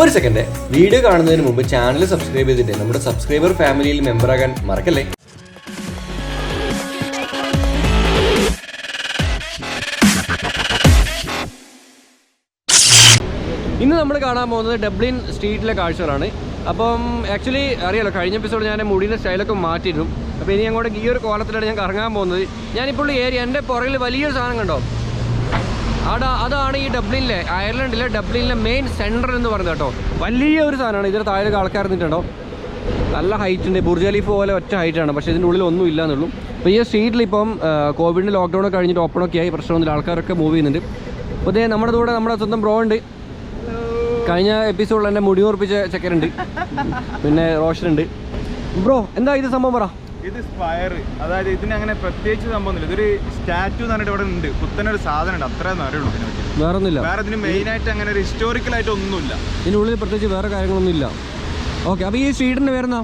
ഒരു second, video കാണുന്നതിന് മുമ്പ് ചാനൽ സബ്സ്ക്രൈബ് ചെയ്തിട്ട് നമ്മുടെ സബ്സ്ക്രൈബർ ഫാമിലിയിൽ മെമ്പറാകാൻ മറക്കല്ലേ. ഇന്ന് നമ്മൾ കാണാൻ പോകുന്നത് ഡബ്ലിൻ സ്ട്രീറ്റിലെ കാഴ്ചകളാണ്. അപ്പം ആക്ച്വലി അറിയാലോ, കഴിഞ്ഞ എപ്പിസോഡ് ഞാൻ മുടിയുടെ സ്റ്റൈലൊക്കെ മാറ്റിയിരുന്നു. അപ്പോൾ ഇനി അങ്ങോട്ട് ഈ ഒരു കോലത്തിലാണ് ഞാൻ കറങ്ങാൻ പോകുന്നത്. ഞാനിപ്പോൾ ഏരിയ എൻ്റെ പുറകിൽ വലിയൊരു സാധനം കണ്ടോ, അതാണ് ഈ ഡബ്ലിനിലെ, അയർലൻഡിലെ ഡബ്ലിനിലെ മെയിൻ സെൻറ്റർ എന്ന് പറയുന്നത് കേട്ടോ. വലിയ ഒരു സാധനമാണ്. ഇതിന് താഴെ ആൾക്കാർ നിന്നിട്ടുണ്ടോ, നല്ല ഹൈറ്റ് ഉണ്ട്. ബുർജ് ഖലീഫ പോലെ ഒറ്റ ഹൈറ്റാണ്, പക്ഷേ ഇതിൻ്റെ ഉള്ളിൽ ഒന്നും ഇല്ലാന്നുള്ളൂ. അപ്പോൾ ഈ സ്ട്രീറ്റിൽ ഇപ്പം കോവിഡിൻ്റെ ലോക്ക്ഡൗൺ കഴിഞ്ഞിട്ട് ഓപ്പണൊക്കെ ആയി, പ്രശ്നമൊന്നുമില്ല, ആൾക്കാരൊക്കെ മൂവ് ചെയ്യുന്നുണ്ട്. അപ്പോൾ അതേ നമ്മുടെ കൂടെ നമ്മുടെ സ്വന്തം ബ്രോ ഉണ്ട്. കഴിഞ്ഞ എപ്പിസോഡിൽ എൻ്റെ മുടി ഉറപ്പിച്ച ചെക്കനുണ്ട്, പിന്നെ റോഷനുണ്ട്. ബ്രോ എന്താ ഇത് സംഭവം പറ. ഇത് സ്പയർ, അതായത് ഇതിന് അങ്ങനെ പ്രത്യേകിച്ച് സംഭവമൊന്നുമില്ല. ഇതൊരു സ്റ്റാച്ചു എന്ന് പറഞ്ഞിട്ട് ഇവിടെ ഉണ്ട്, കുത്തനൊരു സാധനം ഉണ്ട്, അത്രേ അറിയുള്ളൂ. ഇതിനെ പറ്റി വേറെ ഒന്നുമില്ല. വേറെ ഇതിന് മെയിനായിട്ട് അങ്ങനെ ഒരു ഹിസ്റ്റോറിക്കലായിട്ട് ഒന്നുമില്ല. ഇതിനുള്ളിൽ പ്രത്യേകിച്ച് വേറെ കാര്യങ്ങളൊന്നും ഇല്ല. ഓക്കെ, അപ്പോൾ ഈ സ്ട്രീറ്റിൻ്റെ പേരെന്താ?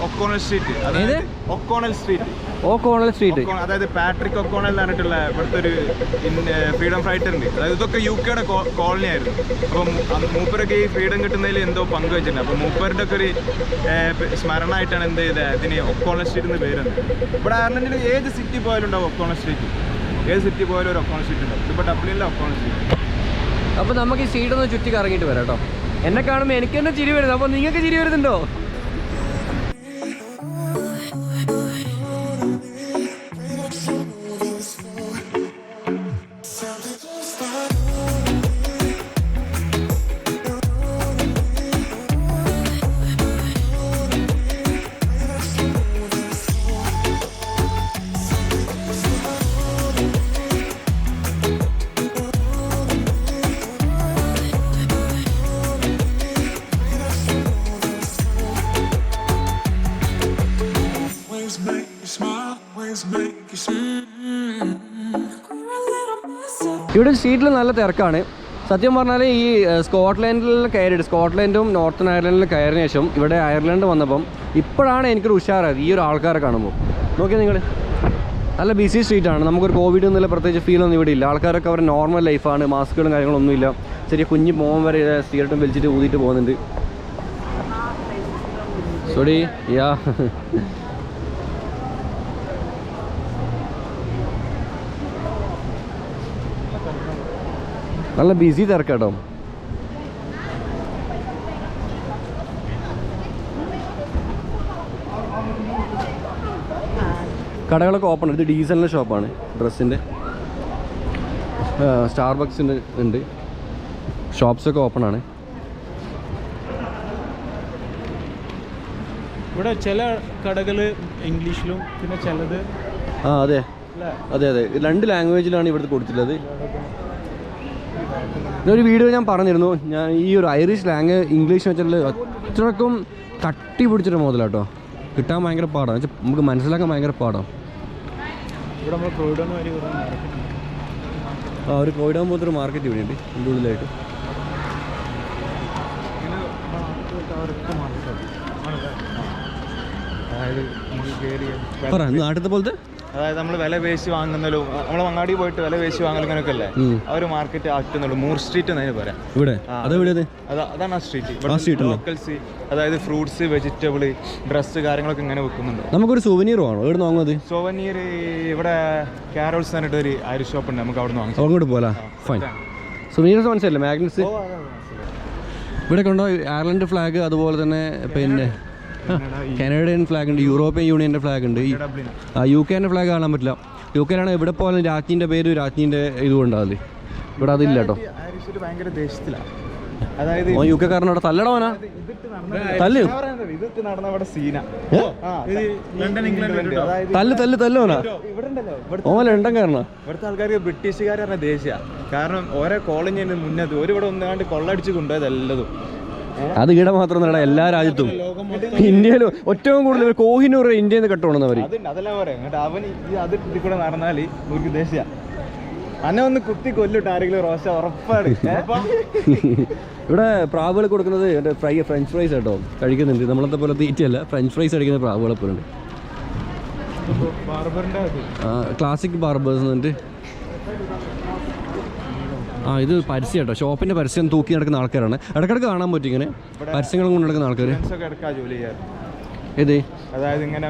O'Connell street. അതായത് ഒക്കോണൽ സ്ട്രീറ്റ്. ഓക്കോണൽ സ്ട്രീറ്റ്, അതായത് പാട്രിക് ഒക്കോണൽ എന്ന് പറഞ്ഞിട്ടുള്ള ഇവിടുത്തെ ഒരു ഫ്രീഡം ഫൈറ്റർ ഉണ്ട്. അതായത് ഇതൊക്കെ UK-യുടെ കോളനി ആയിരുന്നു. അപ്പം മൂപ്പരൊക്കെ ഈ ഫ്രീഡം കിട്ടുന്നതിൽ എന്തോ പങ്ക് വെച്ചിട്ടുണ്ട്. അപ്പം മൂപ്പരുടെ ഒക്കെ ഒരു സ്മരണമായിട്ടാണ് എന്ത് ചെയ്തത് ഇതിന് ഒക്കോണൽ സ്ട്രീറ്റ് എന്ന് പേരുണ്ട്. ഇവിടെ അയർലൻഡിൽ ഏത് സിറ്റി പോയാലും ഉണ്ടാവും ഒക്കോണൽ സ്ട്രീറ്റ്. ഏത് സിറ്റി പോയാലും ഒരു ഒക്കോണൽ സ്ട്രീറ്റ് ഉണ്ടാവും. ഇപ്പോൾ ഡബ്ലിനിലെ ഒക്കോണൽ സ്ട്രീറ്റ്. അപ്പോൾ നമുക്ക് ഈ സ്ട്രീറ്റ് ഒന്ന് ചുറ്റി കറങ്ങിയിട്ട് വരാം കേട്ടോ. എന്നെ കാണുമ്പോൾ എനിക്ക് തന്നെ ചിരി വരുന്നത്, അപ്പോൾ നിങ്ങൾക്ക് ചിരി വരുന്നുണ്ടോ? ഇവിടെ സ്ട്രീറ്റിൽ നല്ല തിരക്കാണ്. സത്യം പറഞ്ഞാൽ ഈ സ്കോട്ട്ലൻഡും നോർത്തേൺ അയർലൻഡിലും കയറിയ ശേഷം ഇവിടെ അയർലൻഡ് വന്നപ്പം ഇപ്പോഴാണ് എനിക്കൊരു ഉഷാറായത് ഈ ഒരു ആൾക്കാരെ കാണുമ്പോൾ. നോക്കിയാൽ നിങ്ങൾ, നല്ല ബിസി സ്ട്രീറ്റാണ്. നമുക്കൊരു കോവിഡ് എന്നുള്ള പ്രത്യേകിച്ച് ഫീലൊന്നും ഇവിടെ ഇല്ല. ആൾക്കാരൊക്കെ അവരുടെ നോർമൽ ലൈഫാണ്, മാസ്കുകളും കാര്യങ്ങളൊന്നുമില്ല. ചെറിയ കുഞ്ഞ് മോൻ വരെ സിഗരറ്റും വലിച്ചിട്ട് ഊതിയിട്ട് പോകുന്നുണ്ട്. സോറി യാ നല്ല ബിസി തിരക്കാട്ടോ. കടകളൊക്കെ ഓപ്പൺ. ഇത് ഡീസലിൻ്റെ ഷോപ്പാണ്, ഡ്രസ്സിൻ്റെ. സ്റ്റാർബക്സിൻ്റെ ഉണ്ട്, ഷോപ്സൊക്കെ ഓപ്പൺ ആണ്. ഇവിടെ ചില കടകൾ ഇംഗ്ലീഷിലും പിന്നെ ചിലത് അതെ അതെ അതെ 2 ലാംഗ്വേജിലാണ് ഇവിടുത്തെ കൊടുത്തിട്ടുള്ളത്. ഒരു വീഡിയോ ഞാൻ പറഞ്ഞിരുന്നു, ഞാൻ ഈ ഒരു ഐറിഷ് ഇംഗ്ലീഷ് വെച്ചാൽ അത്രക്കും കട്ടി പിടിച്ചിട്ട് മുതലാട്ടോ. കിട്ടാൻ ഭയങ്കര പാടാണ്, നമുക്ക് മനസ്സിലാക്കാൻ ഭയങ്കര പാടാണ്. ഒരു കോയിഡാൻ പോലത്തെ ഒരു മാർക്കറ്റ് ഇവിടെ ഉണ്ട് ഇതിൻ്റെ ഉള്ളിലായിട്ട്. പറ നാട്ടിലത്തെ പോലത്തെ, അതായത് നമ്മൾ വില പേശി വാങ്ങുന്നല്ലോ, നമ്മൾ അങ്ങാടി പോയിട്ട് വില പേശി വാങ്ങലും ഇങ്ങനെയൊക്കെ അല്ലേ ആ ഒരു മാർക്കറ്റ് ആക്കുന്നുള്ളൂ. മൂർ സ്ട്രീറ്റ് എന്നതിന് പറയാം. ഇവിടെ അതാണ് ആ സ്ട്രീറ്റ്. ലോക്കൽസ്, അതായത് ഫ്രൂട്ട്സ്, വെജിറ്റബിൾ, ഡ്രസ്സ് കാര്യങ്ങളൊക്കെ ഇങ്ങനെ വെക്കുന്നുണ്ട്. നമുക്കൊരു സുവനീർ വേണോ? ഇവിടെ വാങ്ങുന്നത് സുവനീർ ഇവിടെ കാരോൾസ് എന്നിട്ട് ഒരു ഐറിഷ് ഷോപ്പ് ഉണ്ട്, നമുക്ക് അവിടെ നിന്ന് വാങ്ങാം. അങ്ങോട്ട് പോലെ ഫൈൻ. സുവനീർസ് മനസ്സിലല്ലേ, മാഗ്നറ്റ്സ് ഇവിടെ കൊണ്ടോ. അയർലൻഡ് ഫ്ലാഗ്, അതുപോലെ തന്നെ പിന്നെ കാനഡിയൻ ഫ്ലാഗ് ഉണ്ട്, യൂറോപ്യൻ യൂണിയൻ്റെ ഫ്ലാഗ് ഉണ്ട്. UK-ൻ്റെ ഫ്ലാഗ് കാണാൻ പറ്റില്ല. UK-ലാണ് എവിടെ പോലും രാജ്ഞിൻ്റെ പേര് രാജ്ഞിൻ്റെ ഇതും ഉണ്ടാവില്ലേ, ഇവിടെ അതില്ല കേട്ടോ. അതായത് UK-കാരനോട് തല്ലടവനാ തല്ലു തല്ലോനാ ഓ ലണ്ടൻകാരനാ. ഇവിടുത്തെ ആൾക്കാർക്ക് ബ്രിട്ടീഷുകാർ പറഞ്ഞ ദേശീയ, കാരണം ഓരോ കോളനി മുന്നേ ഒരു ഇവിടെ ഒന്നാണ്ട് കൊള്ളടിച്ച് കൊണ്ടുപോയത് എല്ലതും. അത് ഇവിടെ മാത്രമല്ല, എല്ലാ രാജ്യത്തും. ഇന്ത്യയിലും ഏറ്റവും കൂടുതൽ കോഹിനൂർ ഇന്ത്യയിൽ നിന്ന് കട്ടുകൊണ്ടുവന്നവർ. അതെല്ലാം പറയാം. അവൻ ഇതിൽ കൂടെ നടന്നാല് ഒരു ദേശീയ അന്നെ ഒന്ന് കുത്തി കൊല്ലിട്ട് ആരെങ്കിലും റോഷ ഉറപ്പാണ്. ഇവിടെ പ്രാവുകൾ കൊടുക്കുന്നത് ഫ്രഞ്ച് ഫ്രൈസ് കേട്ടോ കഴിക്കുന്നുണ്ട്. നമ്മളത്തെ പോലെ തീറ്റയല്ല, ഫ്രഞ്ച് ഫ്രൈസ് കഴിക്കുന്ന പ്രാവുകളെ പോലെ ഉണ്ട്. ക്ലാസിക് ബാർബേഴ്സ് എന്നിട്ട് ആ ഇത് പരസ്യം കേട്ടോ, ഷോപ്പിൻ്റെ പരസ്യം തൂക്കി നടക്കുന്ന ആൾക്കാരാണ്. ഇടയ്ക്കിടയ്ക്ക് കാണാൻ പറ്റും ഇങ്ങനെ പരസ്യങ്ങളും കൊണ്ട് നടക്കുന്ന ആൾക്കാർ. ജോലി ചെയ്യാറ് ഏത് അതായത് ഇങ്ങനെ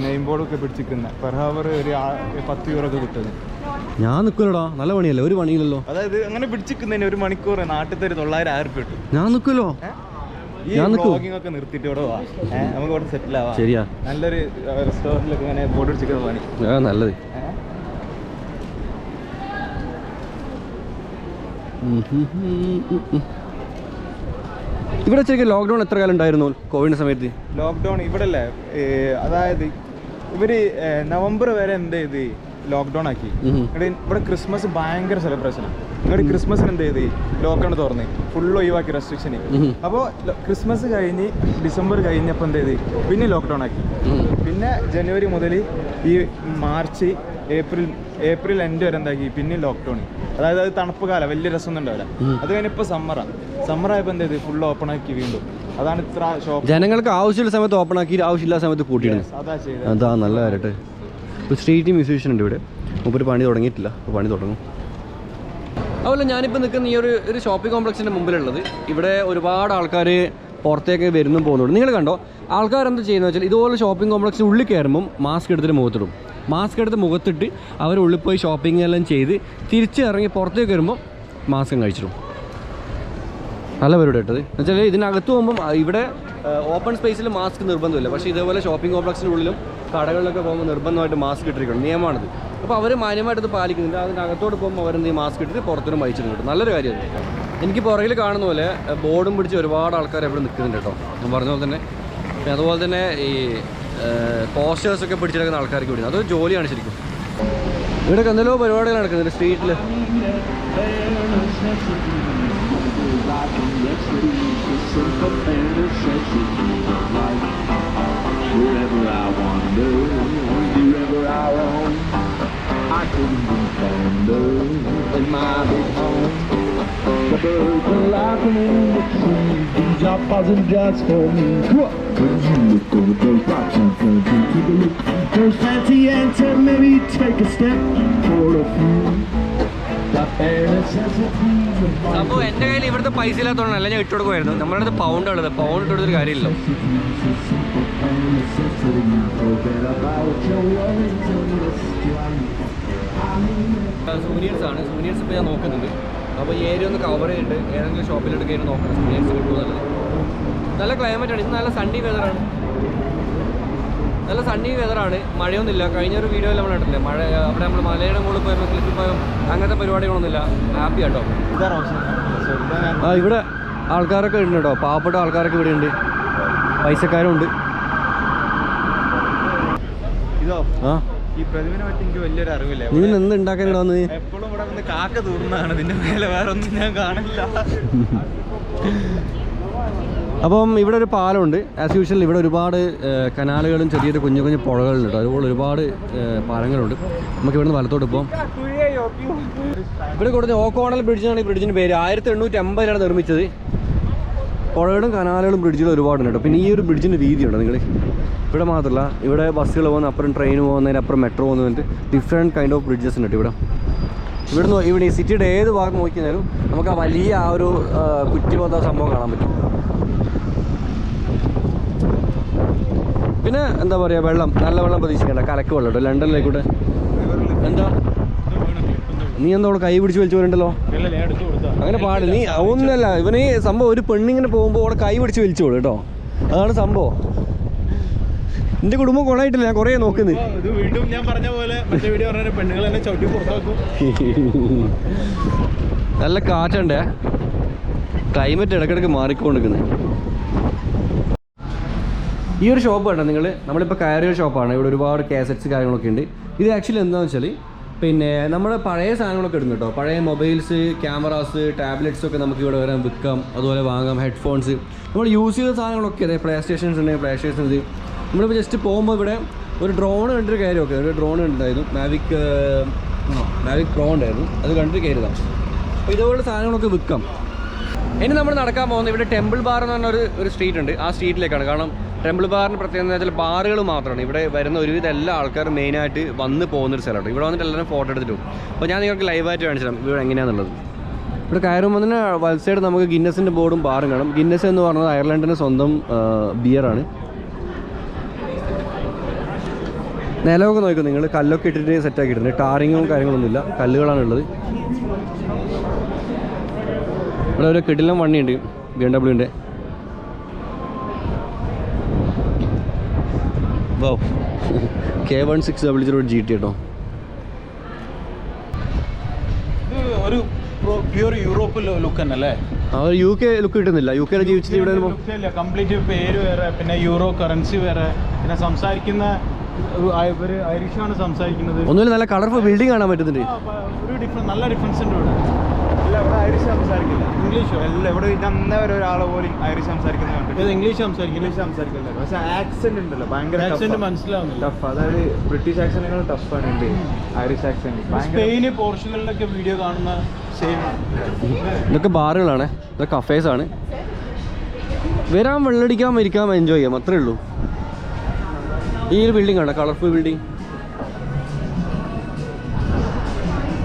നെയിം ബോർഡൊക്കെ പിടിച്ചിരിക്കുന്ന പെർ ഹവർ ഒരു 10 euro ഒക്കെ കിട്ടുന്നത്. ഞാൻ നിൽക്കുമല്ലോടാ, നല്ല പണിയല്ലേ, ഒരു പണിയില്ലല്ലോ. അതായത് അങ്ങനെ പിടിച്ചിരിക്കുന്നതിന് 1 മണിക്കൂർ നാട്ടിലത്തെ 900 കിട്ടും. ഞാൻ നിൽക്കുമല്ലോ, ഒക്കെ നിർത്തിയിട്ട് ഇവിടെ പോവാ, നമുക്ക് ഇവിടെ സെറ്റിൽ ആവാം. ശരിയാ, നല്ലൊരു റെസ്റ്റോറൻറ്റിലൊക്കെ ഇങ്ങനെ ബോർഡ് പിടിച്ചിരിക്കുന്ന പണി നല്ലത്. ഇവിടെ ശരിക്കും ലോക്ക്ഡൗൺ എത്ര കാലം ഉണ്ടായിരുന്നു കോവിഡിന്റെ സമയത്ത്? ലോക്ക്ഡൗൺ ഇവിടെ അല്ലേ, അതായത് ഇവര് നവംബർ വരെ എന്ത് ചെയ്ത് ലോക്ക്ഡൗൺ ആക്കി. ഇവിടെ ക്രിസ്മസ് ഭയങ്കര സെലിബ്രേഷനാണ്. ഇവിടെ ക്രിസ്മസിന് എന്ത് ചെയ്ത് ലോക്ക്ഡൗൺ തുറന്ന് ഫുള്ള് ഒഴിവാക്കി റെസ്ട്രിക്ഷന്. അപ്പോൾ ക്രിസ്മസ് കഴിഞ്ഞ് ഡിസംബർ കഴിഞ്ഞപ്പോൾ എന്ത് ചെയ്ത് പിന്നെ ലോക്ക്ഡൗൺ ആക്കി. പിന്നെ ജനുവരി മുതൽ ഈ മാർച്ച് ഏപ്രിൽ എൻഡ് വരെ എന്താക്കി പിന്നെ ലോക്ക്ഡൗൺ. അതായത് അത് തണുപ്പ് കാലം, വലിയ രസമൊന്നും ഉണ്ടാവില്ല. അത് കഴിഞ്ഞപ്പോൾ സമ്മറായപ്പോൾ എന്ത് ചെയ്ത് ഫുള്ള് ഓപ്പൺ ആക്കി വീണ്ടും. അതാണ് ഇത്ര ഷോപ്പ്. ജനങ്ങൾക്ക് ആവശ്യമുള്ള സമയത്ത് ഓപ്പൺ ആക്കി, ആവശ്യമില്ലാത്ത സമയത്ത് പൂട്ടിയിടുന്നത്. അതാ നല്ല കാര്യമായിട്ട്. ഇപ്പോൾ സ്ട്രീറ്റ് മ്യൂസീഷ്യൻ ഉണ്ട് ഇവിടെ, മുമ്പ് പണി തുടങ്ങിയിട്ടില്ല, ഇപ്പോൾ പണി തുടങ്ങും. അതുപോലെ ഞാനിപ്പോൾ നിൽക്കുന്ന ഈ ഒരു ഷോപ്പിംഗ് കോംപ്ലക്സിൻ്റെ മുമ്പിലുള്ളത്, ഇവിടെ ഒരുപാട് ആൾക്കാർ പുറത്തേക്ക് വരുന്നും പോകുന്നുണ്ട്. നിങ്ങൾ കണ്ടോ, ആൾക്കാരെന്ത് ചെയ്യുന്നത് വെച്ചാൽ ഇതുപോലെ ഷോപ്പിംഗ് കോംപ്ലക്സിന് ഉള്ളിൽ കയറുമ്പം മാസ്ക് എടുത്തിട്ട് മുഖത്തിടും. മാസ്ക് എടുത്ത് മുഖത്തിട്ട് അവർ ഉള്ളിൽ പോയി ഷോപ്പിംഗ് എല്ലാം ചെയ്ത് തിരിച്ച് ഇറങ്ങി പുറത്തേക്ക് വരുമ്പം മാസ്കും കഴിച്ചിടും. നല്ല പരിപാടി ഇട്ടത് എന്നുവെച്ചാൽ ഇതിനകത്ത് പോകുമ്പം ഇവിടെ ഓപ്പൺ സ്പേസിൽ മാസ്ക് നിർബന്ധമില്ല. പക്ഷേ ഇതേപോലെ ഷോപ്പിംഗ് കോംപ്ലക്സിനുള്ളിലും കടകളിലൊക്കെ പോകുമ്പോൾ നിർബന്ധമായിട്ട് മാസ്ക് ഇട്ടിരിക്കണം, നിയമമാണിത്. അപ്പോൾ അവർ മാന്യമായിട്ട് പാലിക്കുന്നില്ല. അതിനകത്തോട്ട് പോകുമ്പോൾ അവരെന്ത് മാസ്ക് ഇട്ടിട്ട് പുറത്തുനിന്ന് വായിച്ചിട്ട് കിട്ടും. നല്ലൊരു കാര്യമാണ്. എനിക്ക് പുറകിൽ കാണുന്ന പോലെ ബോർഡും പിടിച്ച് ഒരുപാട് ആൾക്കാർ എവിടെ നിൽക്കുന്നുണ്ട് കേട്ടോ. ഞാൻ പറഞ്ഞ പോലെ തന്നെ. അതുപോലെ തന്നെ ഈ പോസ്റ്റേഴ്സൊക്കെ പിടിച്ചെടുക്കുന്ന ആൾക്കാർക്ക് വിടുന്നത് അതൊരു ജോലിയാണ് ശരിക്കും. ഇവിടെ എന്തെല്ലോ പരിപാടികൾ നടക്കുന്നുണ്ട് സ്ട്രീറ്റിൽ. The birds are laughing in the trees. These are buzzing just for me. When you look over those rocks and turn to the look, those fancy ants and maybe take a step for a few. അപ്പോൾ എൻ്റെ കയ്യിൽ ഇവിടുത്തെ പൈസ ഇല്ലാത്തതുകൊണ്ടല്ല ഞാൻ ഇട്ട് കൊടുക്കുമായിരുന്നു. നമ്മുടെ അടുത്ത് പൗണ്ട് ഉള്ളത്, പൗണ്ട് ഇട്ട് കൊടുത്തൊരു കാര്യമില്ലല്ലോ. സൂനിയേഴ്സാണ്, സൂനിയേഴ്സ് ഇപ്പോൾ ഞാൻ നോക്കുന്നുണ്ട്. അപ്പോൾ ഈ ഏരിയ ഒന്ന് കവർ ചെയ്തിട്ട് ഏതെങ്കിലും ഷോപ്പിലോട്ട് കയറി നോക്കണം സൂനിയേഴ്സ് കിട്ടുമെന്നുള്ളത്. നല്ല ക്ലൈമറ്റാണ്, ഇത് നല്ല സണ്ണി വെതറാണ്, നല്ല സണ്ണി വെതറാണ്. മഴയൊന്നുമില്ല. കഴിഞ്ഞൊരു വീഡിയോയിൽ നമ്മൾ കണ്ടില്ലേ മഴ, അവിടെ നമ്മൾ മലയുടെ മുകളിൽ പോയപ്പോൾ ക്ലിപ്പിൽ പോയോ, അങ്ങനത്തെ പരിപാടികളൊന്നുമില്ല. ഹാപ്പി ആട്ടോ. ആ ഇവിടെ ആൾക്കാരൊക്കെ ഉണ്ട് കേട്ടോ, പാവപ്പെട്ട ആൾക്കാരൊക്കെ ഇവിടെ ഉണ്ട്, പൈസക്കാരും ഉണ്ട്. ഇതോ ആ ഈ പ്രതിമനെ പറ്റി എനിക്ക് വലിയൊരു അറിവില്ല. നീ എന്ത് ഉണ്ടാക്കാനാണ്? എപ്പോഴും ഇവിടെ വന്ന് കാക്ക തൂർന്നതാണ്, ഇതിന്റെ മേലെ വേറെ ഒന്നും ഞാൻ കാണില്ല. അപ്പം ഇവിടെ ഒരു പാലമുണ്ട്. ആസ് യൂഷ്വൽ ഇവിടെ ഒരുപാട് കനാലുകളും ചെറിയൊരു കുഞ്ഞു കുഞ്ഞു പുഴകളുണ്ട് കേട്ടോ. അതുപോലെ ഒരുപാട് പാലങ്ങളുണ്ട്. നമുക്ക് ഇവിടുന്ന് വലത്തോട്ട് പോകാം. ഇവിടെ കൊടുത്ത ഓക്കോണൽ ബ്രിഡ്ജാണ് ഈ ബ്രിഡ്ജിൻ്റെ പേര്. 1850 നിർമ്മിച്ചത്. പുഴകളും കനാലുകളും ബ്രിഡ്ജുകളും ഒരുപാടുണ്ട് കേട്ടോ. പിന്നെ ഈ ഒരു ബ്രിഡ്ജിൻ്റെ വീതിയുണ്ട്. നിങ്ങൾ ഇവിടെ മാത്രമല്ല, ഇവിടെ ബസ്സുകൾ പോകുന്ന അപ്പുറം ട്രെയിൻ പോകുന്നതിനപ്പുറം മെട്രോ പോകുന്നതിന് ഡിഫറെൻറ്റ് കൈൻഡ് ഓഫ് ബ്രിഡ്ജസ് ഉണ്ട് ഇവിടെ. ഇവിടെ ഈ സിറ്റിയുടെ ഏത് ഭാഗം നോക്കിയാലും നമുക്ക് ആ വലിയ ആ ഒരു കുറ്റി പോലത്തെ സംഭവം കാണാൻ പറ്റും. പിന്നെ എന്താ പറയുക, വെള്ളം, നല്ല വെള്ളം പ്രതീക്ഷിക്കേണ്ട, കലക്ക് വെള്ളം കേട്ടോ. ലണ്ടനിലേക്കൂടെ എന്താ നീ എന്താ അവിടെ കൈ പിടിച്ച് വലിച്ചു പോലുണ്ടല്ലോ? അങ്ങനെ പാടില്ല. നീ ഒന്നല്ല, ഇവന് ഈ സംഭവം ഒരു പെണ്ണിങ്ങനെ പോകുമ്പോൾ അവിടെ കൈ പിടിച്ച് വലിച്ചോളൂ കേട്ടോ. അതാണ് സംഭവം. എൻ്റെ കുടുംബം കൊളായിട്ടില്ല, ഞാൻ കുറേ നോക്കുന്നത്. വീണ്ടും ഞാൻ പറഞ്ഞ പോലെ മറ്റേ വീഡിയോ പറഞ്ഞ പെണ്ണുങ്ങൾ എന്നെ ചവിട്ടി പുറത്താക്കും. നല്ല കാറ്റുണ്ടേ, ക്ലൈമറ്റ് ഇടയ്ക്കിടയ്ക്ക് മാറിക്കൊണ്ടിരിക്കുന്നത്. ഈ ഒരു ഷോപ്പ് കണ്ടോ നിങ്ങൾ, നമ്മളിപ്പോൾ കയറിയ ഷോപ്പാണ്. ഇവിടെ ഒരുപാട് കാസറ്റ്സ് കാര്യങ്ങളൊക്കെ ഉണ്ട്. ഇത് ആക്ച്വലി എന്താണെന്ന് വെച്ചാൽ പിന്നെ നമ്മുടെ പഴയ സാധനങ്ങളൊക്കെ ഇടുന്നു കേട്ടോ. പഴയ മൊബൈൽസ്, ക്യാമറാസ്, ടാബ്ലറ്റ്സ് ഒക്കെ നമുക്ക് ഇവിടെ വരാൻ വിൽക്കാം, അതുപോലെ വാങ്ങാം. ഹെഡ്ഫോൺസ്, നമ്മൾ യൂസ് ചെയ്ത സാധനങ്ങളൊക്കെ അതെ, പ്ലേ സ്റ്റേഷൻസ് ഉണ്ട്, പ്ലേ സ്റ്റേഷൻസ്. നമ്മളിപ്പോൾ ജസ്റ്റ് പോകുമ്പോൾ ഇവിടെ ഒരു ഡ്രോൺ കണ്ടൊരു കാര്യമൊക്കെ, ഒരു ഡ്രോൺ ഉണ്ടായിരുന്നു, മാവിക് പ്രോ ഉണ്ടായിരുന്നു, അത് കണ്ടിട്ട് കയറുതാം. അപ്പോൾ ഇതുപോലുള്ള സാധനങ്ങളൊക്കെ വിൽക്കാം. ഇനി നമ്മൾ നടക്കാൻ പോകുന്നത് ഇവിടെ ടെമ്പിൾ ബാർ എന്ന് പറഞ്ഞ ഒരു സ്ട്രീറ്റ് ഉണ്ട്. ആ സ്ട്രീറ്റിലേക്കാണ്. കാരണം ടെമ്പിൾ ബാറിന് പ്രത്യേകത എന്ന് വെച്ചാൽ ബാറുകൾ മാത്രമാണ്. ഇവിടെ വരുന്ന ഒരുവിധം എല്ലാ ആൾക്കാരും മെയിനായിട്ട് വന്ന് പോകുന്നൊരു സ്ഥലമാണ്. ഇവിടെ വന്നിട്ട് എല്ലാവരും ഫോട്ടോ എടുത്തിട്ട് പോകും. അപ്പോൾ ഞാൻ നിങ്ങൾക്ക് ലൈവായിട്ട് കാണിച്ചു തരാം ഇവിടെ എങ്ങനെയാണെന്നുള്ളത്. ഇവിടെ കയറുമ്പോൾ തന്നെ വലസൈഡ് നമുക്ക് ഗിന്നസിൻ്റെ ബോർഡും ബാറും കാണും. ഗിന്നസ് എന്ന് പറഞ്ഞത് അയർലൻഡിൻ്റെ സ്വന്തം ബിയറാണ്. നിലമൊക്കെ നോക്കും നിങ്ങൾ, കല്ലൊക്കെ ഇട്ടിട്ട് സെറ്റാക്കി ഇട്ടിട്ടുണ്ട്. ടാറിങ്ങും കാര്യങ്ങളൊന്നുമില്ല, കല്ലുകളാണുള്ളത്. ഇവിടെ ഒരു കിടിലം വണ്ടിയുണ്ട് BMW. വൗ, K1600 GT കേട്ടോ. ഒരു പ്യൂർ യൂറോപ്പ് ലുക്ക് തന്നെ അല്ലേ? UK ലുക്ക് കിട്ടുന്നില്ല. UK ജീവിച്ചിട്ട് ഇവിടെ കംപ്ലീറ്റ് പേര് വേറെ, പിന്നെ യൂറോ കറൻസി വേറെ, പിന്നെ സംസാരിക്കുന്ന ഐറിഷാണ് സംസാരിക്കുന്നത്. ഒന്നുമില്ല, നല്ല കളർഫുൾ ബിൽഡിംഗ് കാണാൻ പറ്റുന്നുണ്ട്. ഒരു നല്ല ഡിഫറൻസ് ഉണ്ട് ഇവിടെ. അല്ല, ഇവിടെ ഐറിഷ് സംസാരിക്കില്ല, ഇംഗ്ലീഷോ എല്ലാം. ഇവിടെ അന്നേ വരെ ഒരാളെ പോലും ഐറിഷ് സംസാരിക്കുന്നത് കണ്ടിട്ട്. ഇംഗ്ലീഷ് സംസാരിക്കില്ല, പക്ഷെ ആക്സെന്റ് ഉണ്ടല്ലോ ഭയങ്കര ആക്സെന്റ് മനസ്സിലാവുന്നില്ല. ടഫ്. അതായത് ബ്രിട്ടീഷ് ആക്സെന്റിനേക്കാൾ ടഫാണ് ഉണ്ട് ഐറിഷ് ആക്സെന്റ്. സ്പെയിന് പോർച്ചുഗലിലൊക്കെ വീഡിയോ കാണുന്ന സെയിം. ഇതൊക്കെ ബാറുകളാണ്, ഇതൊക്കെ കഫേസാണ്. വരാൻ വെള്ളടിക്കാം, ഇരിക്കാം, എൻജോയ് ചെയ്യാം, അത്രേ ഉള്ളൂ. ഈ ഒരു ബിൽഡിംഗ് ആണ് കളർഫുൾ ബിൽഡിംഗ്.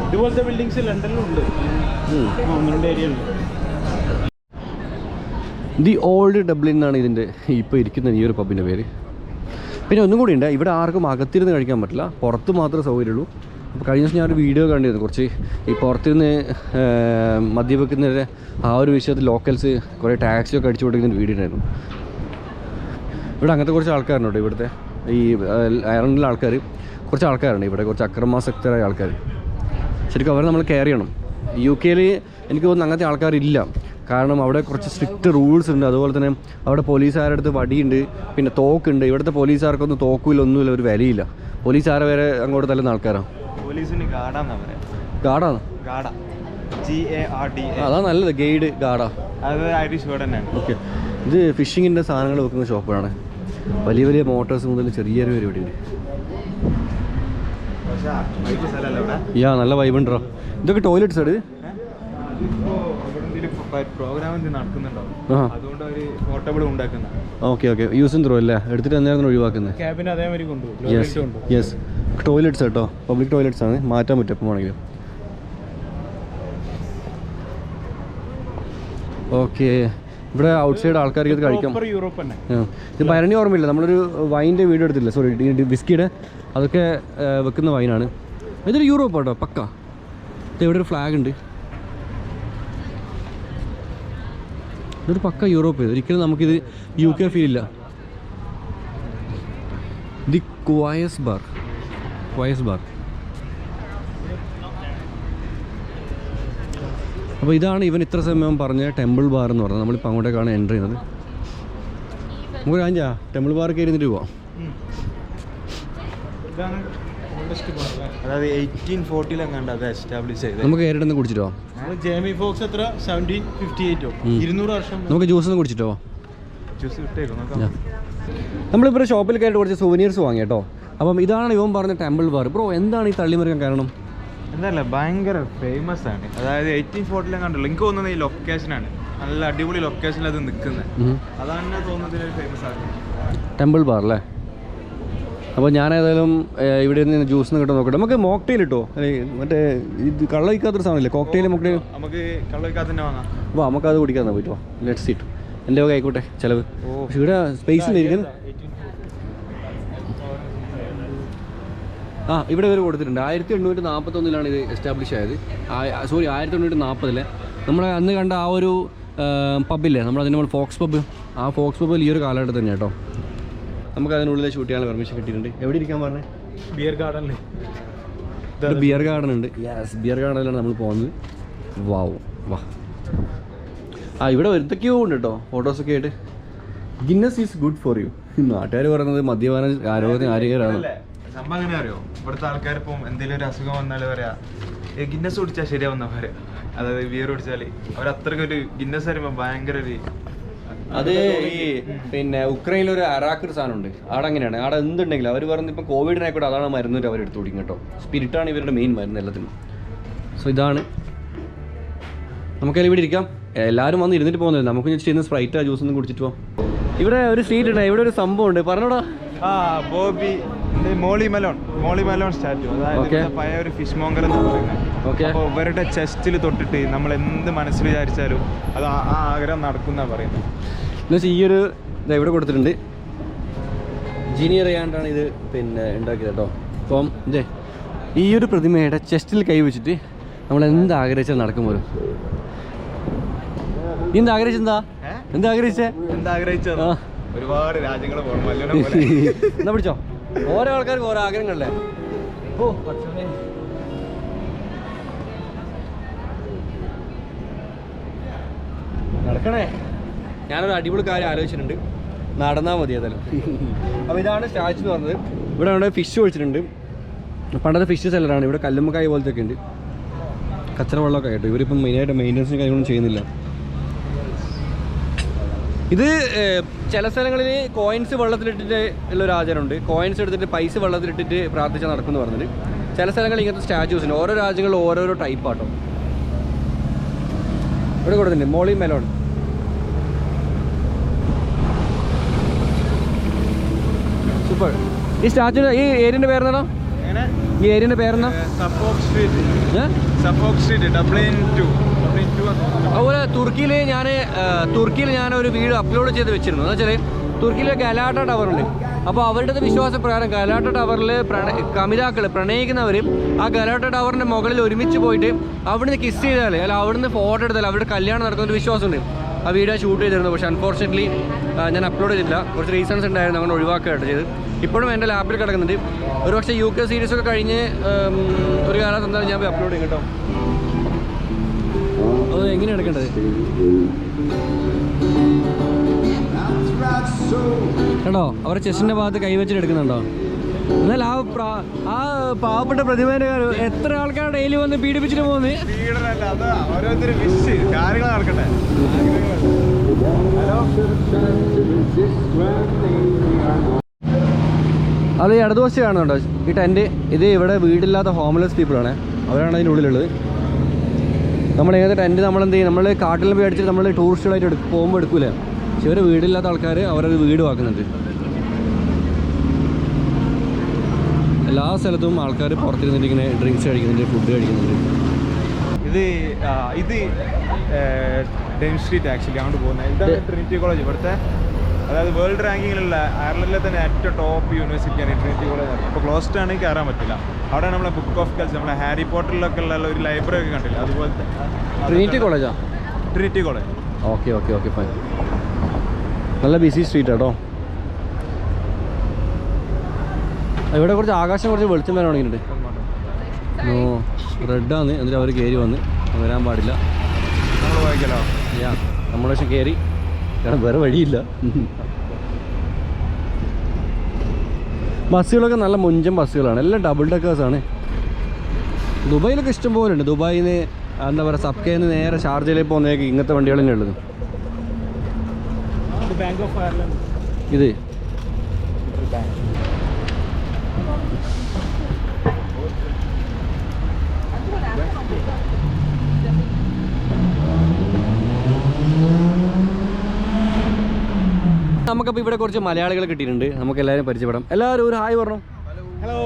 ഇതുപോലത്തെ ബിൽഡിങ്സ് ലണ്ടനിലും ഉണ്ട്, ഒന്ന് ഏരിയ ഉണ്ട്. ദി ഓൾഡ് ഡബ്ലിൻ എന്നാണ് ഇതിൻ്റെ ഇപ്പോൾ ഇരിക്കുന്ന ഈ ഒരു പബ്ബിൻ്റെ പേര്. പിന്നെ ഒന്നും കൂടി ഉണ്ട്, ഇവിടെ ആർക്കും അകത്തിരുന്ന് കഴിക്കാൻ പറ്റില്ല, പുറത്ത് മാത്രമേ സൗകര്യമുള്ളൂ. അപ്പോൾ കഴിഞ്ഞ ദിവസം ഞാനൊരു വീഡിയോ കണ്ടിരുന്നു, കുറച്ച് ഈ പുറത്തുനിന്ന് മദ്യപിക്കുന്നവരെ ആ ഒരു വിഷയത്തിൽ ലോക്കൽസ് കുറേ ടാക്സിയൊക്കെ അടിച്ചു കൊടുക്കുന്ന വീഡിയോ ഉണ്ടായിരുന്നു. ഇവിടെ അങ്ങനത്തെ കുറച്ച് ആൾക്കാരുണ്ട്. ഇവിടുത്തെ ഈ അയർലൻഡിലെ ആൾക്കാർ, കുറച്ച് ആൾക്കാരുണ്ട് ഇവിടെ, കുറച്ച് അക്രമാസക്തരായ ആൾക്കാർ. ശരിക്കും അവരെ നമ്മൾ കെയർ ചെയ്യണം. UK എനിക്ക് തോന്നുന്നു അങ്ങനത്തെ ആൾക്കാരില്ല, കാരണം അവിടെ കുറച്ച് സ്ട്രിക്റ്റ് റൂൾസ് ഉണ്ട്. അതുപോലെ തന്നെ അവിടെ പോലീസുകാരുടെ അടുത്ത് വടിയുണ്ട്, പിന്നെ തോക്കുണ്ട്. ഇവിടുത്തെ പോലീസുകാർക്കൊന്നും തോക്കില്ല, ഒന്നുമില്ല, ഒരു വിലയില്ല. പോലീസുകാരെ വരെ അങ്ങോട്ട് തല്ലുന്ന ആൾക്കാരാണ്. പോലീസിന് ഗാർഡാണ്. ഗാർഡാണ്, GARD. അതാ നല്ലത്, ഗൈഡ് ഗാർഡാ. അത് ഐറിഷ് വേർഡ് തന്നെയാണ്. ഓക്കെ, ഇത് ഫിഷിങ്ങിൻ്റെ സാധനങ്ങൾ വെക്കുന്ന ഷോപ്പാണ്. വലിയ വലിയ മോട്ടോഴ്സ് മുതൽ ചെറിയൊരു പരിപാടി ഉണ്ട്. നല്ല വൈബുണ്ടോ. ഇതൊക്കെ ടോയ്ലറ്റ്സ് ആണ്. പ്രോഗ്രാം നടക്കുന്നുണ്ടോ, അതുകൊണ്ട് ഒരു പോർട്ടബിൾ ഉണ്ടാക്കുന്ന. ഓക്കെ, യൂസ് ആൻഡ് ത്രോ അല്ലേ, എടുത്തിട്ട് അന്നേരം ഒഴിവാക്കുന്നത്. ക്യാബിന് അതേമാതിരി കൊണ്ടുപോകും. യെസ്, ടോയ്ലറ്റ്സ് കേട്ടോ, പബ്ലിക് ടോയ്ലറ്റ്സ് ആണ്, മാറ്റാൻ പറ്റും എപ്പോൾ വേണമെങ്കിലും. ഓക്കെ, ഇവിടെ ഔട്ട് സൈഡ് ആൾക്കാർക്ക് ഇത് കഴിക്കാം. ഇത് ഭരണി ഓർമ്മയില്ല, നമ്മളൊരു വൈൻ്റെ വീഡിയോ എടുത്തില്ല, സോറി വിസ്കിയുടെ, അതൊക്കെ വെക്കുന്ന വൈനാണ്. ഇതൊരു യൂറോപ്പ് കേട്ടോ, പക്ക. ഇത് ഇവിടെ ഒരു ഫ്ലാഗ് ഉണ്ട്, ഇതൊരു പക്ക യൂറോപ്പ്. ഒരിക്കലും നമുക്കിത് UK ഫീൽ ഇല്ല. The quays bar. അപ്പോൾ ഇതാണ് ഇവൻ ഇത്ര സമയം പറഞ്ഞ ടെമ്പിൾ ബാർ എന്ന് പറഞ്ഞത്. നമ്മളിപ്പോൾ അങ്ങോട്ടേക്കാണ് എൻ്റർ ചെയ്യുന്നത്. നമുക്ക് കാണിച്ചാ ടെമ്പിൾ ബാർ കയറി ഇരുന്നിട്ട് പോവാം. അതായത് 1840 അത് എസ്റ്റാബ്ലിഷ് ചെയ്തത്. നമുക്ക് കയറിയിട്ടൊന്ന് കുടിച്ചിട്ടോ. ജേമി ഫോക്സ് എത്ര 1758 200 വർഷം. നമുക്ക് ജ്യൂസ് ഒന്ന് കുടിച്ചിട്ടോ. ജ്യൂസ് കിട്ടേക്കും. നമ്മളിപ്പോൾ ഷോപ്പിൽ കയറിയിട്ട് കുറച്ച് സുവനീർസ് വാങ്ങി കേട്ടോ. അപ്പം ഇതാണ് ഇവൻ പറഞ്ഞ ടെമ്പിൾ ബാർ. ബ്രോ, എന്താണ് ഈ തള്ളിമറിക്കാൻ കാരണം? എന്തല്ല, ഭയങ്കര ഫേമസ് ആണ്. അതായത് 1840 കണ്ടല്ലോ, എനിക്ക് തോന്നുന്നത് ഈ ലൊക്കേഷനാണ്, നല്ല അടിപൊളി ലൊക്കേഷനിൽ അത് നിൽക്കുന്നത്. അതാണ് തോന്നുന്നത് ഫേമസ് ആണ് ടെമ്പിൾ ബാർ അല്ലേ. അപ്പോൾ ഞാൻ ഏതായാലും ഇവിടെ നിന്ന് ജ്യൂസ് കിട്ടാൻ നോക്കട്ടെ. നമുക്ക് മോക്ടെയിൽ ഇട്ടോ, മറ്റേ ഇത് കള്ളൊഴിക്കാത്തൊരു സാധനമില്ലേ, കോക്ടെയിൽ മോക്ടെയിൽ. നമുക്ക് കള്ളൊഴിക്കാതെ തന്നെ വാങ്ങാം. അപ്പോൾ നമുക്കത് കുടിക്കാൻ പറ്റുമോ? Let's seat. എൻ്റെ വക ആയിക്കോട്ടെ ചിലവ്. പക്ഷേ ഇവിടെ സ്പേസ് ഉണ്ടായിരിക്കും. ഇവിടെ ഇവർ കൊടുത്തിട്ടുണ്ട് 1841 ഇത് എസ്റ്റാബ്ലിഷ് ആയത്. സോറി 1840. നമ്മൾ അന്ന് കണ്ട ആ ഒരു പബ്ബില്ലേ, നമ്മളതിന് നമ്മൾ ഫോക്സ് പബ്ബ്, ആ ഫോക്സ് പബ്ബിൽ ഈ ഒരു കാലഘട്ടം തന്നെ കേട്ടോ. നമുക്ക് അതിനുള്ളിൽ ഷൂട്ട് ചെയ്യാനുള്ള പെർമിഷൻ കിട്ടിയിട്ടുണ്ട്. എവിടെ ഇരിക്കാൻ പറഞ്ഞത്? ബിയർ ഗാർഡനിൽ. ബിയർ ഗാർഡൻ ഉണ്ട്. യെസ്, ബിയർ ഗാർഡനിലാണ് നമ്മൾ പോകുന്നത്. വാ. ഇവിടെ എന്തൊക്കെയോ ഉണ്ട് കേട്ടോ, ഫോട്ടോസൊക്കെ ആയിട്ട്. Guinness is good for you. നാട്ടുകാർ പറയുന്നത് മദ്യപാനം ആരോഗ്യത്തിന് ആരോഗ്യമാണ്. സംഭവം അങ്ങനെ അറിയോ, ഇവിടുത്തെ ആൾക്കാർ ഇപ്പം എന്തെങ്കിലും ഒരു അസുഖം വന്നാൽ പറയാ ഗിന്നസ് കുടിച്ചാൽ ശരിയാവുന്ന പറയാ. അതായത് ബിയർ കുടിച്ചാൽ അവരത്രയ്ക്ക് ഒരു ഗിന്നസ് പറയുമ്പോൾ ഭയങ്കര ഒരു. അത് ഈ പിന്നെ ഉക്രൈനിലൊരു അറാക്കൊരു സാധനമുണ്ട്, അവിടെ അങ്ങനെയാണ്. അവിടെ എന്തുണ്ടെങ്കിലും അവർ പറഞ്ഞത് ഇപ്പം കോവിഡിനായിക്കോട്ടെ അതാണ് മരുന്ന് അവരെടുത്ത് കുടിക്കും കേട്ടോ. സ്പിരിറ്റാണ് ഇവരുടെ മെയിൻ മരുന്ന് എല്ലാത്തിനും. സോ ഇതാണ്, നമുക്കതിൽ ഇവിടെ ഇരിക്കാം. എല്ലാവരും വന്ന് ഇരുന്നിട്ട് പോകുന്നില്ല, നമുക്ക് ജസ്റ്റ് ഇന്ന് സ്പ്രൈറ്റ് ജ്യൂസ് ഒന്നും കുടിച്ചിട്ട് പോകാം. ഇവിടെ ഒരു സ്ട്രീറ്റ് ഉണ്ട്, ഇവിടെ ഒരു സംഭവം ഉണ്ട്, പറഞ്ഞോടാ. ബോബി മോളി മെലോൺ സ്റ്റാച്ചു. അതായത് പഴയ ഒരു ഫിഷ് മോങ്കർ എന്ന് പറയുന്നത്. അപ്പോൾ ഇവരുടെ ചെസ്റ്റിൽ തൊട്ടിട്ട് നമ്മൾ എന്ത് മനസ്സിൽ വിചാരിച്ചാലും അത് ആ ആഗ്രഹം നടക്കുന്ന പറയുന്നത്. എന്നുവെച്ചാൽ ഈ ഒരു ഇത് ഇവിടെ കൊടുത്തിട്ടുണ്ട്. ജീനിയർ ചെയ്യാണ്ടാണ് ഇത് പിന്നെ ഉണ്ടാക്കിയത് കേട്ടോ. അപ്പം ഇതേ ഈ ഒരു പ്രതിമയുടെ ചെസ്റ്റിൽ കൈവച്ചിട്ട് നമ്മൾ എന്ത് ആഗ്രഹിച്ചാൽ നടക്കും പോലും. നീ എന്താഗ്രഹിച്ചത്? ഒരുപാട് രാജ്യങ്ങൾ എന്നാ പിടിച്ചോ. ഓരോ ആൾക്കാർക്ക് ഓരോ ആഗ്രഹങ്ങളല്ലേ. ഓ നടക്കണേ. ഞാനൊരു അടിപൊളി കാര്യം ആലോചിച്ചിട്ടുണ്ട്. നടന്നാൽ മതി ഏതായാലും. അപ്പോൾ ഇതാണ് സ്റ്റാച്ചു എന്ന് പറഞ്ഞത്. ഇവിടെ അവിടെ ഫിഷ് ഒഴിച്ചിട്ടുണ്ട്. പണ്ടത്തെ ഫിഷ് സെല്ലറാണ്. ഇവിടെ കല്ലുമ്മക്കായ പോലത്തെ ഒക്കെ ഉണ്ട്. കച്ചറ വെള്ളമൊക്കെ ആയിട്ട് ഇവരിപ്പം മെയിനായിട്ട് മെയിൻ്റനൻസും കാര്യങ്ങളൊന്നും ചെയ്യുന്നില്ല. ഇത് ചില സ്ഥലങ്ങളിൽ കോയിൻസ് വെള്ളത്തിലിട്ടിട്ട് ഉള്ളൊരു ആചാരമുണ്ട്. കോയിൻസ് എടുത്തിട്ട് പൈസ വെള്ളത്തിലിട്ടിട്ട് പ്രാർത്ഥിച്ചാൽ നടക്കുമെന്ന് പറഞ്ഞിട്ട്. ചില സ്ഥലങ്ങളിൽ ഇങ്ങനത്തെ സ്റ്റാച്യൂസിന് ഓരോ രാജ്യങ്ങളിൽ ഓരോരോ ടൈപ്പാട്ടോ. ഇവിടെ കൊടുത്തിട്ടുണ്ട് മോളി മെലോൺ. സൂപ്പർ. ഈ സ്റ്റാച്ചു ഈ ഏരിയൻ്റെ പേരെന്താണോ? ഈ ഏരിയൻ്റെ പേരെന്താ? അതുപോലെ തുർക്കിയിൽ ഞാനൊരു വീഡിയോ അപ്ലോഡ് ചെയ്ത് വെച്ചിരുന്നു. എന്ന് വെച്ചാൽ തുർക്കിയിലെ ഗലാട്ട ടവറുണ്ട്. അപ്പോൾ അവരുടെ വിശ്വാസപ്രകാരം ഗലാട്ട ടവറിൽ കമിതാക്കൾ പ്രണയിക്കുന്നവർ ആ ഗലാട്ട ടവറിൻ്റെ മുകളിൽ ഒരുമിച്ച് പോയിട്ട് അവിടുന്ന് കിസ് ചെയ്താൽ അല്ല അവിടുന്ന് ഫോട്ടോ എടുത്താൽ അവരുടെ കല്യാണം നടക്കുന്നൊരു വിശ്വാസമുണ്ട്. ആ വീഡിയോ ഷൂട്ട് ചെയ്തിരുന്നു. പക്ഷേ അൺഫോർച്യുനേറ്റ്ലി ഞാൻ അപ്ലോഡ് ചെയ്തില്ല. കുറച്ച് റീസൺസ് ഉണ്ടായിരുന്നു, അങ്ങനെ ഒഴിവാക്കുകയായിട്ട് ചെയ്ത്. ഇപ്പോഴും എൻ്റെ ലാപ്പിൽ കിടക്കുന്നുണ്ട്. ഒരു പക്ഷേ UK സീരീസൊക്കെ കഴിഞ്ഞ് ഒരു കാലത്ത് എന്തായാലും ഞാൻ പോയി അപ്ലോഡ് ചെയ്യും കേട്ടോ. അത് എങ്ങനെയാണ് എടുക്കേണ്ടത്? കേട്ടോ അവരുടെ ചെസ്റ്റിൻ്റെ ഭാഗത്ത് കൈവച്ചിട്ട് എടുക്കുന്നുണ്ടോ? എന്നാൽ ആ പാവപ്പെട്ട പ്രതിമേൻ്റെ എത്ര ആൾക്കാർ ഡെയിലി വന്ന് പീഡിപ്പിച്ചിട്ട് പോകുന്നത്? അത് ഈ ഇടതുവശം കാണുന്നുണ്ടോ ഈ ടെൻറ്റ്? ഇത് ഇവിടെ വീടില്ലാത്ത ഹോംലെസ് പീപ്പിളാണ്. അവരാണ് അതിൻ്റെ ഉള്ളിലുള്ളത്. നമ്മളിങ്ങനത്തെ ടെൻറ്റ് നമ്മളെന്ത് ചെയ്യും? നമ്മൾ കാട്ടിൽ പോയി അടിച്ചിട്ട് നമ്മൾ ടൂറിസ്റ്റുകളായിട്ട് പോകുമ്പോൾ എടുക്കൂലേ. പക്ഷെ ഇവർ വീടില്ലാത്ത ആൾക്കാർ അവരത് വീട് ആക്കുന്നുണ്ട്. എല്ലാ സ്ഥലത്തും ആൾക്കാർ പുറത്തിരുന്നിട്ട് ഇങ്ങനെ ഡ്രിങ്ക്സ് കഴിക്കുന്നുണ്ട്, ഫുഡ് കഴിക്കുന്നുണ്ട്. ഇത് ഡെയിം സ്ട്രീറ്റ് ആക്ച്വലി അങ്ങോട്ട് പോകുന്നത്. ഇതാണ് ട്രിനിറ്റി കോളേജ്. ഇവിടുത്തെ അതായത് വേൾഡ് റാങ്കിങ്ങിലുള്ള അയർലൻഡിലെ തന്നെ ഏറ്റവും ടോപ്പ് യൂണിവേഴ്സിറ്റിയാണ് ട്രിനിറ്റി കോളേജ്. ഇപ്പോൾ ക്ലോസ്ഡ് ആണ്, കയറാൻ പറ്റില്ല. അവിടെ നമ്മളെ ബുക്ക് ഓഫ് കെൽസ്, നമ്മളെ ഹാരി പോട്ടറിലൊക്കെ ഉള്ള ഒരു ലൈബ്രറി ഒക്കെ കണ്ടില്ല, അതുപോലത്തെ ട്രിനിറ്റി കോളേജാ? Trinity College. Okay fine. നല്ല ബിസി സ്ട്രീറ്റ് കേട്ടോ. ഇവിടെ കുറച്ച് ആകാശം കുറച്ച് വെളിച്ചം വരാൻ തുടങ്ങിയിട്ടുണ്ട്. റെഡാണ്. എന്നിട്ട് അവർ കയറി വരാൻ പാടില്ല. നമ്മൾ വായിക്കലോ? നമ്മൾ പക്ഷെ കയറി, കാരണം വേറെ വഴിയില്ല. ബസ്സുകളൊക്കെ നല്ല മുഞ്ചൻ ബസ്സുകളാണ്. എല്ലാം ഡബിൾ ഡെക്കേഴ്സാണ്. ദുബായിലൊക്കെ ഇഷ്ടം പോലെ ഉണ്ട്. ദുബായിൽ നിന്ന് എന്താ പറയുക, സബ്കയിൽ നിന്ന് നേരെ ഷാർജയിലേക്ക് പോകുന്നതൊക്കെ ഇങ്ങനത്തെ വണ്ടികൾ തന്നെ ഉള്ളത്. ബാങ്ക് ഓഫ് അയർലൻഡ് ഇത് നമുക്കപ്പോൾ ഇവിടെ കുറച്ച് മലയാളികൾ കിട്ടിയിട്ടുണ്ട്. നമുക്ക് എല്ലാവരും പരിചയപ്പെടാം. എല്ലാവരും ഒരു ഹായ് പറഞ്ഞു. ഹലോ.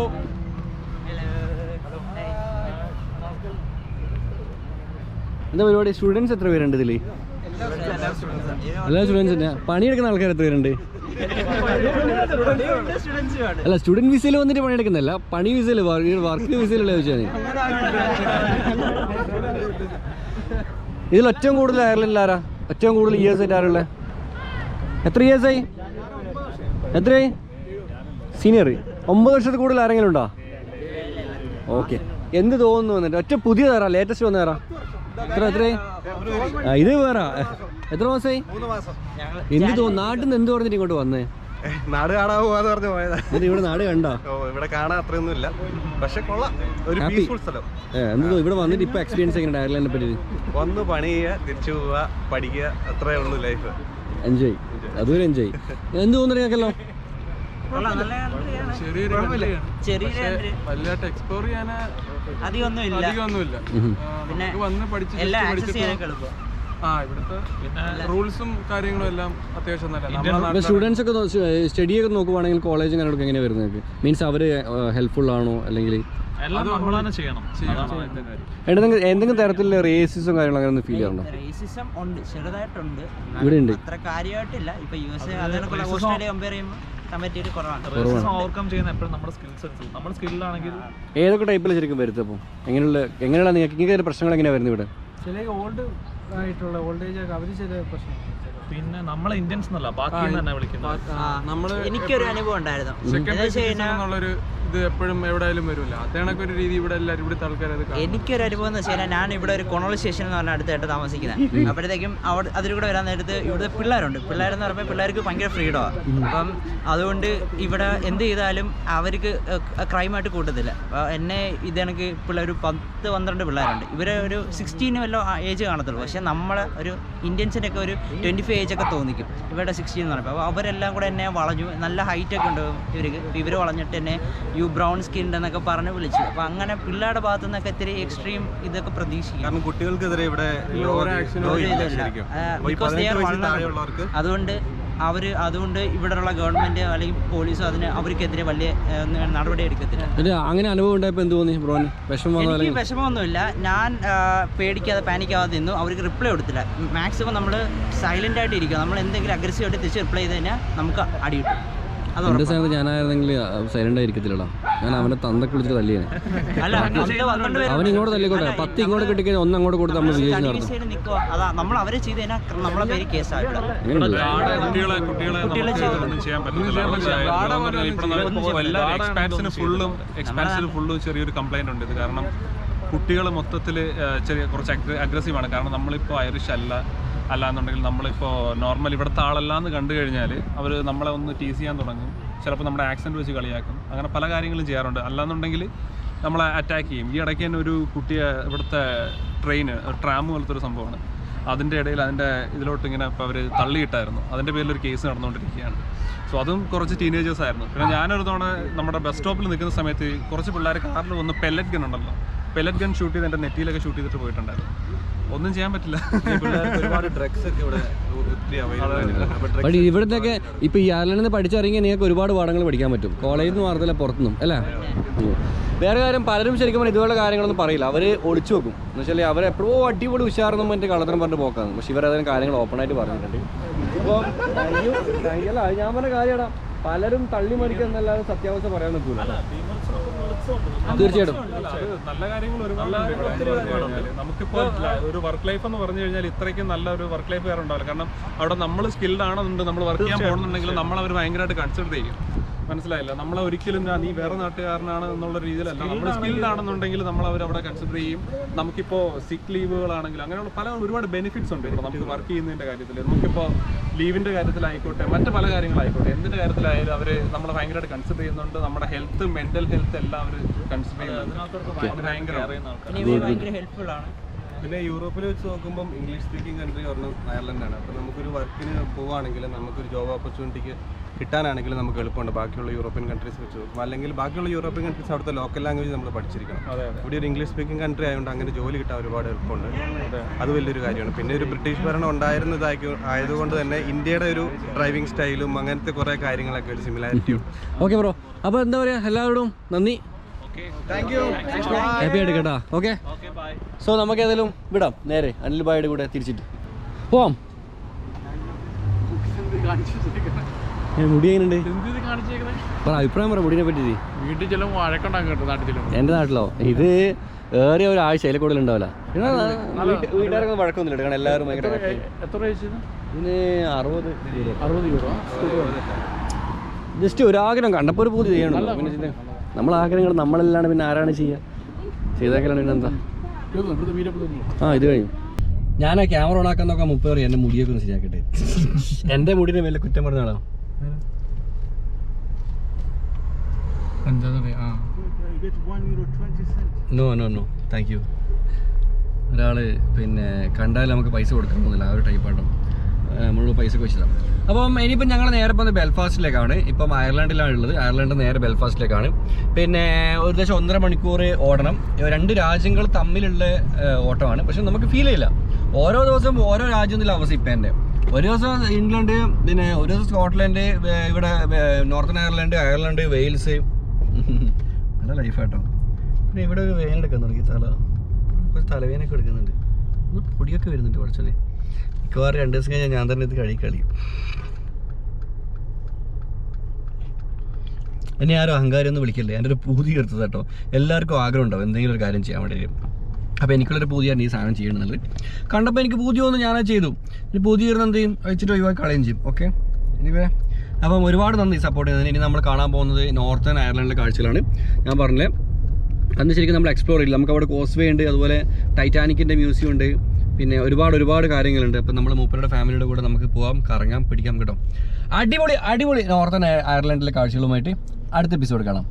എന്താ പരിപാടി? സ്റ്റുഡൻസ് എത്ര പേരുണ്ട് ഇതിൽ? എല്ലാ സ്റ്റുഡൻസ് തന്നെ. പണിയെടുക്കുന്ന ആൾക്കാർ എത്ര പേരുണ്ട്? അല്ല, സ്റ്റുഡൻറ് വിസയിൽ വന്നിട്ട് പണിയെടുക്കുന്നില്ല, പണി വിസയിൽ, വർക്ക് വിസയിലുള്ള ചോദിച്ചാൽ. ഇതിൽ ഏറ്റവും കൂടുതൽ അയർലൻഡിൽ ആരാ? ഏറ്റവും കൂടുതൽ ഇയേഴ്സ് ആയിട്ട് ആരുള്ളത്? എത്ര ഇയേഴ്സായി? എത്രയായി? സീനിയർ 9 വർഷത്തിൽ കൂടുതൽ ആരെങ്കിലും ഉണ്ടോ? ഓക്കെ. എന്ത് തോന്നുന്നു വന്നിട്ട്? ഒറ്റ പുതിയ തരാം, ലേറ്റസ്റ്റ് വന്ന തരാം. എത്രയായി? ഇത് വേറെ എത്ര മാസമായി? 3 മാസം. എന്ത് തോന്നുന്നു? നാട്ടിൽ നിന്ന് എന്ത് പറഞ്ഞിട്ട് ഇങ്ങോട്ട് വന്നേ? നാട് കാണാൻ പോവാന്ന് പറഞ്ഞു പോയതാ. ഇവിടെ നാട് കണ്ടോ? ഇവിടെ കാണാൻ അത്രയൊന്നും ഇല്ല, പക്ഷെ കൊള്ളാം. ഒരു പീസ്ഫുൾ സ്ഥലം. എന്തോ ഇവിടെ വന്നിട്ട് ഇപ്പൊ എക്സ്പീരിയൻസ് എങ്ങനെ അയർലൻഡിനെ പറ്റി? വന്ന് പണി ചെയ്യുക, തിരിച്ചു പോവുക, പഠിക്കുക, അത്രേ ഉള്ളൂ ലൈഫ്. എൻജോയ്, അതൊരു എൻജോയ്. എന്ത് തോന്നുന്നു കേൾക്കല്ലോ? വലുതായിട്ട് എക്സ്പ്ലോർ ചെയ്യാൻ അധികമൊന്നുമില്ല. പിന്നെ വന്ന് പഠിച്ച് ഇവിടുത്തെ പിന്നെ റൂൾസും കാര്യങ്ങളും എല്ലാം അത്യാവശ്യം നല്ല. സ്റ്റുഡൻസ് ഒക്കെ സ്റ്റഡി ഒക്കെ നോക്കുവാണെങ്കിൽ കോളേജും കാര്യങ്ങളൊക്കെ എങ്ങനെയാണ് വരുന്നത്? മീൻസ് അവർ ഹെൽപ്ഫുൾ ആണോ അല്ലെങ്കിൽ എന്തെങ്കിലും തരത്തിലുള്ള റേസിസം കാര്യങ്ങളും അങ്ങനെ ഫീൽ ചെയ്യാറുണ്ടോ? റേസിസം ഉണ്ട്, ചെറുതായിട്ടുണ്ട്, ഇവിടെ ഉണ്ട്, അത്ര കാര്യമായിട്ടില്ല. ഇപ്പൊ USA അതിനൊക്കെ ഓസ്ട്രേലിയ കമ്പയർ ചെയ്യുമ്പോൾ ഓവർകം ചെയ്യുന്ന എപ്പോഴും നമ്മുടെ സ്കില്ലാണെങ്കിൽ ഏതൊക്കെ ടൈപ്പിൽ ശരിക്കും വരുന്നത്? അപ്പോൾ എങ്ങനെയുള്ള നിങ്ങൾക്ക് പ്രശ്നങ്ങൾ എങ്ങനെയാണ് വരുന്നത് ഇവിടെ? ചില ഓൾഡ് ആയിട്ടുള്ള ഓൾഡ് ഏജ് ഒക്കെ അവർ ചില പ്രശ്നം. പിന്നെ നമ്മളെ ഇന്ത്യൻസ് എന്നല്ല ബാക്കി തന്നെ വിളിക്കുന്നത്. എനിക്കൊരു അനുഭവം ഉണ്ടായിരുന്നു. ഇത് എപ്പോഴും എവിടെയായാലും വരില്ല. അതേണൊക്കെ ഒരു രീതി ഇവിടെ എല്ലാവരും ഇവിടുത്തെ ആൾക്കാർ. എനിക്കൊരു അനുഭവം എന്ന് വെച്ചാൽ ഞാൻ ഇവിടെ ഒരു കൊണോളി സ്റ്റേഷൻ എന്ന് പറഞ്ഞാൽ അടുത്തായിട്ട് താമസിക്കുന്നത്. അപ്പോഴത്തേക്കും അതിലൂടെ വരാൻ നേരത്ത് ഇവിടുത്തെ പിള്ളേരുണ്ട്. പിള്ളേരെന്ന് പറയുമ്പോൾ പിള്ളേർക്ക് ഭയങ്കര ഫ്രീഡമാണ്. അപ്പം അതുകൊണ്ട് ഇവിടെ എന്ത് ചെയ്താലും അവർക്ക് ക്രൈമായിട്ട് കൂട്ടത്തില്ല. എന്നെ ഇതെനിക്ക് പിള്ളേർ ഒരു 10-12 പിള്ളേരുണ്ട്. ഇവരെ ഒരു 16 വല്ല ഏജ് കാണത്തുള്ളൂ. പക്ഷെ നമ്മളെ ഒരു ഇന്ത്യൻസിൻ്റെ ഒക്കെ ഒരു 25 ഏജ് ഒക്കെ തോന്നിക്കും. ഇവരുടെ 16 എന്ന് പറയുമ്പോൾ അപ്പോൾ അവരെല്ലാം കൂടെ എന്നെ വളഞ്ഞു. നല്ല ഹൈറ്റ് ഒക്കെ ഉണ്ട് ഇവർക്ക്. ഇവർ വളഞ്ഞിട്ട് എന്നെ ബ്രൗൺ സ്കിൻ എന്നൊക്കെ പറഞ്ഞ് വിളിച്ചു. അപ്പൊ അങ്ങനെ പിള്ളേരുടെ ഭാഗത്തു നിന്നൊക്കെ ഇത്തിരി എക്സ്ട്രീം ഇതൊക്കെ പ്രതീക്ഷിക്കും. കാരണം കുട്ടികൾക്കെതിരെ ഇവിടെ അതുകൊണ്ട് ഇവിടെയുള്ള ഗവൺമെന്റ് അല്ലെങ്കിൽ പോലീസോ അവർക്കെതിരെ വലിയ നടപടി എടുക്കത്തില്ല. അങ്ങനെ അനുഭവം ഉണ്ടായപ്പോൾ എന്ത് തോന്നി ബ്രോന്? എനിക്ക് വിഷമമൊന്നുമില്ല. ഞാൻ പേടിക്കാതെ പാനിക്കാതെ നിന്നു. അവർക്ക് റിപ്ലൈ കൊടുത്തില്ല. മാക്സിമം നമ്മൾ സൈലന്റ് ആയിട്ട് ഇരിക്കുക. നമ്മൾ എന്തെങ്കിലും അഗ്രസീവ് ആയിട്ട് തിരിച്ച് റിപ്ലൈ ചെയ്ത് കഴിഞ്ഞാൽ നമുക്ക് അടി കിട്ടും. എൻ്റെ സ്ഥാനത്ത് ഞാനായിരുന്നെങ്കിൽ സൈലന്റ് ആയിരിക്കത്തില്ലടാ. ഞാൻ അവനെ തന്തക്ക് വിളിച്ചിട്ട് തല്ലിയാണ്. അവൻ ഇങ്ങോട്ട് തല്ലിക്കോട്ടെ, 10 ഇങ്ങോട്ട് കിട്ടിക്കഴിഞ്ഞാൽ 1 അങ്ങോട്ട് കൊടുത്ത് നമ്മൾ വിജയിച്ചു നടത്തും. നമ്മൾ അവരെ ചെയ്ത് കഴിഞ്ഞാൽ നമ്മളെ പേര് കേസായിട്ട് ഫുള്ളും ചെറിയൊരു കംപ്ലൈന്റ് ഉണ്ട് ഇത്. കാരണം കുട്ടികൾ മൊത്തത്തിൽ കുറച്ച് അഗ്രസീവാണ്. കാരണം നമ്മളിപ്പോൾ ഐറിഷ് അല്ലാന്നുണ്ടെങ്കിൽ നമ്മളിപ്പോൾ നോർമൽ ഇവിടുത്തെ ആളല്ലാന്ന് കണ്ടു കഴിഞ്ഞാൽ അവർ നമ്മളെ ഒന്ന് ടീസ് ചെയ്യാൻ തുടങ്ങും. ചിലപ്പോൾ നമ്മുടെ ആക്സെൻറ്റ് വെച്ച് കളിയാക്കും. അങ്ങനെ പല കാര്യങ്ങളും ചെയ്യാറുണ്ട്. അല്ലാന്നുണ്ടെങ്കിൽ നമ്മളെ അറ്റാക്ക് ചെയ്യും. ഈ ഇടയ്ക്ക് തന്നെ ഒരു കുട്ടിയെ ഇവിടുത്തെ ട്രാം പോലത്തെ ഒരു സംഭവമാണ്. അതിൻ്റെ ഇടയിൽ അതിൻ്റെ ഇതിലോട്ട് ഇങ്ങനെ ഇപ്പോൾ അവർ തള്ളിയിട്ടായിരുന്നു. അതിൻ്റെ പേരിലൊരു കേസ് നടന്നുകൊണ്ടിരിക്കുകയാണ്. സോ അതും കുറച്ച് ടീനേജേഴ്സ് ആയിരുന്നു. പിന്നെ ഞാനൊരു തവണ നമ്മുടെ ബസ് സ്റ്റോപ്പിൽ നിൽക്കുന്ന സമയത്ത് കുറച്ച് പിള്ളേർ കാറിൽ വന്ന് പെല്ലറ്റ് ഗൺ ഉണ്ടല്ലോ, പെല്ലറ്റ് ഗൺ ഷൂട്ട് ചെയ്ത് എൻ്റെ നെറ്റിയിലൊക്കെ ഷൂട്ട് ചെയ്തിട്ട് പോയിട്ടുണ്ടായിരുന്നു. ഒന്നും ചെയ്യാൻ പറ്റില്ല. ഒരുപാട് ഡ്രഗ്സ് ഒക്കെ ഇവിടെ ഇവിടത്തൊക്കെ ഇപ്പൊ ഈ അയർലൻഡിൽ നിന്ന് പഠിച്ചിറങ്ങിയാൽ നിങ്ങൾക്ക് ഒരുപാട് പാഠങ്ങൾ പഠിക്കാൻ പറ്റും. കോളേജിൽ നിന്ന് മാറത്തില്ല, പുറത്തുനിന്നും അല്ലേ? വേറെ കാര്യം, പലരും ശരിക്കും പറഞ്ഞാൽ ഇതുപോലെ കാര്യങ്ങളൊന്നും പറയില്ല. അവർ ഒളിച്ചു വെക്കും. എന്ന് വെച്ചാൽ അവരെപ്പോഴോ അടിപൊളി ഉഷാറെന്നും മറ്റേ കള്ളത്തരം പറഞ്ഞ് പോക്കാണ്. പക്ഷെ ഇവരതിന് കാര്യങ്ങൾ ഓപ്പണായിട്ട് പറഞ്ഞിട്ടുണ്ട്. അപ്പോൾ അല്ല, ഞാൻ പറഞ്ഞ കാര്യമാണ്, പലരും തള്ളി മറിക്കുക എന്നല്ലാതെ സത്യാവസ്ഥ പറയാൻ നിൽക്കൂല. തീർച്ചയായിട്ടും നല്ല കാര്യങ്ങൾ ഒരുപാട്. നമുക്കിപ്പോൾ ഒരു വർക്ക് ലൈഫ് എന്ന് പറഞ്ഞു കഴിഞ്ഞാൽ ഇത്രയ്ക്കും നല്ല ഒരു വർക്ക് ലൈഫ് വേറെ ഉണ്ടാവില്ല. കാരണം അവിടെ നമ്മൾ സ്കിൽഡ് ആണെന്നുണ്ട്, നമ്മൾ വർക്ക് ചെയ്യാൻ പോകുന്നുണ്ടെങ്കിൽ നമ്മളവർ ഭയങ്കരമായിട്ട് കൺസിഡർ ചെയ്യും. മനസ്സിലായില്ല, നമ്മളെ ഒരിക്കലും നീ വേറെ നാട്ടുകാരനാണ് എന്നുള്ള രീതിയിലല്ല. നമ്മൾ സ്കിൽഡ് ആണെന്നുണ്ടെങ്കിൽ നമ്മളവർ അവിടെ കൺസിഡർ ചെയ്യും. നമുക്കിപ്പോൾ സിക്ക് ലീവുകളാണെങ്കിലും അങ്ങനെയുള്ള ഒരുപാട് ബെനിഫിറ്റ്സ് ഉണ്ട് ഇവിടെ നമുക്ക് വർക്ക് ചെയ്യുന്നതിൻ്റെ കാര്യത്തിൽ. നമുക്കിപ്പോൾ ലീവിൻ്റെ കാര്യത്തിലായിക്കോട്ടെ, മറ്റ് പല കാര്യങ്ങളായിക്കോട്ടെ, എന്തിൻ്റെ കാര്യത്തിലായാലും അവർ നമ്മളെ ഭയങ്കരമായിട്ട് കൺസിഡർ ചെയ്യുന്നുണ്ട്. നമ്മുടെ ഹെൽത്ത്, മെന്റൽ ഹെൽത്ത് എല്ലാം അവർ കൺസിഡർ ചെയ്യുന്നുണ്ട്. ഭയങ്കര ഹെൽപ്ഫുൾ ആണ്. പിന്നെ യൂറോപ്പിൽ വെച്ച് നോക്കുമ്പം ഇംഗ്ലീഷ് സ്പീക്കിംഗ് കൺട്രി പറഞ്ഞാൽ അയർലൻഡാണ്. അപ്പോൾ നമുക്കൊരു വർക്കിന് പോവുകയാണെങ്കിൽ, നമുക്കൊരു ജോബ് ഓപ്പർച്യൂണിറ്റിക്ക് കിട്ടാനാണെങ്കിൽ നമുക്ക് എളുപ്പമുണ്ട് ബാക്കിയുള്ള യൂറോപ്യൻ കൺട്രീസ് വെച്ച് നോക്കും. അല്ലെങ്കിൽ ബാക്കിയുള്ള യൂറോപ്യൻ കൺട്രീസ് അവിടുത്തെ ലോക്കൽ ലാംഗ്വേജ് നമ്മൾ പഠിച്ചിരിക്കണം. ഇവിടെ ഒരു ഇംഗ്ലീഷ് സ്പീക്കിംഗ് കൺട്രി ആയതുകൊണ്ട് അങ്ങനെ ജോലി കിട്ടാൻ ഒരുപാട് എളുപ്പമുണ്ട്. അത് വലിയൊരു കാര്യമാണ്. പിന്നെ ഒരു ബ്രിട്ടീഷ് ഭരണം ആയതുകൊണ്ട് തന്നെ ഇന്ത്യയുടെ ഒരു ഡ്രൈവിംഗ് സ്റ്റൈലും അങ്ങനത്തെ കുറേ കാര്യങ്ങളൊക്കെ ഒരു സിമിലാരിറ്റി ഉണ്ട്. ഓക്കെ ബ്രോ, അപ്പോൾ എന്താ പറയുക, എല്ലാവരോടും നന്ദി. ഹാപ്പി ആയിട്ട് കേട്ടാ. ഓക്കെ, സോ നമുക്ക് ഏതായാലും വിടാം. നേരെ അനിൽ ബായുടെ കൂടെ തിരിച്ചിട്ട് പോവാം. മുടി എങ്ങനെയുണ്ട്? അഭിപ്രായം പറ മുടിനെ പറ്റി. വീട്ടിൽ ചില വഴക്കുണ്ടാകും കേട്ടോ നാട്ടിൽ. എൻ്റെ നാട്ടിലോ ഇത് ഏറിയ ഒരാഴ്ച അതിൽ കൂടുതൽ ഉണ്ടാവില്ല. വീട്ടുകാരൊക്കെ വഴക്കൊന്നുമില്ല. കാരണം എല്ലാവരും ഭയങ്കര എത്ര രൂപ ഇതിന് 60 €60. ജസ്റ്റ് ഒരാഗ്രഹം കണ്ടപ്പോൾ ഒരു പൂതി ചെയ്യണമല്ലോ. പിന്നെ നമ്മൾ ആഗ്രഹങ്ങൾ നമ്മളെല്ലാം പിന്നെ ആരാണ് ചെയ്യുക? ചെയ്തേക്കലാണ് പിന്നെ എന്താ. ഇത് കഴിഞ്ഞു. ഞാൻ ആ ക്യാമറ ഓൺ ആക്കാൻ നോക്കാം. 30 എൻ്റെ മുടിയൊക്കെ ഒന്ന് ശരിയാക്കട്ടെ. എൻ്റെ മുടിനെ വലിയ കുറ്റം പറഞ്ഞാളോ? No thank you. ഒരാൾ പിന്നെ കണ്ടാൽ നമുക്ക് പൈസ കൊടുക്കാൻ പോകുന്നില്ല, ആ ഒരു ടൈപ്പാട്ടോ. നമ്മൾ പൈസ വെച്ചതാണ്. അപ്പം ഇനിയിപ്പം ഞങ്ങൾ നേരെ പോകുന്നത് ബെൽഫാസ്റ്റിലേക്കാണ്. ഇപ്പം അയർലൻഡിലാണ് ഉള്ളത്. അയർലൻഡ് നേരെ ബെൽഫാസ്റ്റിലേക്കാണ്. പിന്നെ ഏകദേശം 1.5 മണിക്കൂർ ഓടണം. 2 രാജ്യങ്ങൾ തമ്മിലുള്ള ഓട്ടമാണ്. പക്ഷെ നമുക്ക് ഫീൽ ചെയ്യില്ല. ഓരോ ദിവസം ഓരോ രാജ്യത്തിൽ അവസ്ഥ ഇപ്പം എൻ്റെ. ഒരു ദിവസം ഇംഗ്ലണ്ട്, പിന്നെ ഒരു ദിവസം സ്കോട്ട്ലൻഡ്, ഇവിടെ നോർത്തേൺ അയർലൻഡ്, വെയിൽസ്. നല്ല ലൈഫാട്ടോ. പിന്നെ ഇവിടെ ഒരു വേനെടുക്കാൻ തുടങ്ങി, ഒരു തലവേനൊക്കെ എടുക്കുന്നുണ്ട്, പൊടിയൊക്കെ വരുന്നുണ്ട് കുറച്ചല്ലേ. മിക്കവാറും 2 ദിവസം കഴിഞ്ഞാൽ ഞാൻ തന്നെ ഇത് കളിയും. എന്നെ ആരും അഹങ്കാരം ഒന്നും വിളിക്കല്ലേ, എൻ്റെ ഒരു പൂതി എടുത്തത് കേട്ടോ. എല്ലാവർക്കും ആഗ്രഹം ഉണ്ടാവും എന്തെങ്കിലും ഒരു കാര്യം ചെയ്യാൻ വേണ്ടി. അപ്പോൾ എനിക്കുള്ളൊരു പൂതിയാണ് ഈ സാധനം ചെയ്യണമെന്നുള്ളത്. കണ്ടപ്പോൾ എനിക്ക് പൂതി തോന്നുന്നു, ഞാനത് ചെയ്തു. ഇനി പൂതി തീർന്ന് എന്ത് ചെയ്യും, വെച്ചിട്ട് ഒഴിവാക്കി കളയും ചെയ്യും. ഓക്കെ, ഇനിവേ അപ്പം ഒരുപാട് നന്ദി സപ്പോർട്ട് ചെയ്യുന്നതിന്. ഇനി നമ്മൾ കാണാൻ പോകുന്നത് നോർത്തേൺ അയർലൻഡിലെ കാഴ്ചകളാണ്. ഞാൻ പറഞ്ഞില്ലേ, അന്ന് ശരിക്കും നമ്മൾ എക്സ്പ്ലോർ ചെയ്യില്ല. നമുക്ക് അവിടെ കോസ്വേ ഉണ്ട്, അതുപോലെ ടൈറ്റാനിക്കിൻ്റെ മ്യൂസിയം ഉണ്ട്, പിന്നെ ഒരുപാട് കാര്യങ്ങളുണ്ട്. അപ്പം നമ്മൾ മൂപ്പരുടെ ഫാമിലിയുടെ കൂടെ നമുക്ക് പോകാം, കറങ്ങാം, പിടിക്കാം കേട്ടോ. അടിപൊളി നോർത്തേൺ അയർലൻഡിലെ കാഴ്ചകളുമായിട്ട് അടുത്ത എപ്പിസോഡ് കാണാം.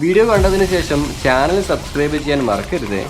വീഡിയോ കണ്ടതിന് ശേഷം ചാനൽ സബ്സ്ക്രൈബ് ചെയ്യാൻ മറക്കരുത്.